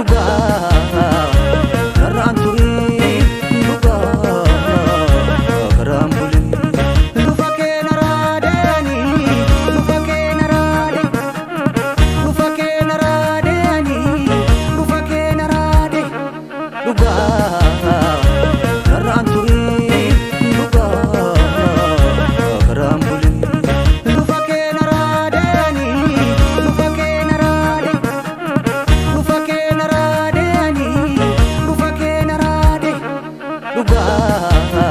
dhugaa narraan turii dhugaa karaan bulii lufa kee naraadeni lufa kee naraade lufa kee naraadeni lufa kee naraade dhugaa narraan turii dhugaa karaan bulii lufa kee naraadeni lufa kee naraade lufa kee naraadeni lufa kee naraade dhugaa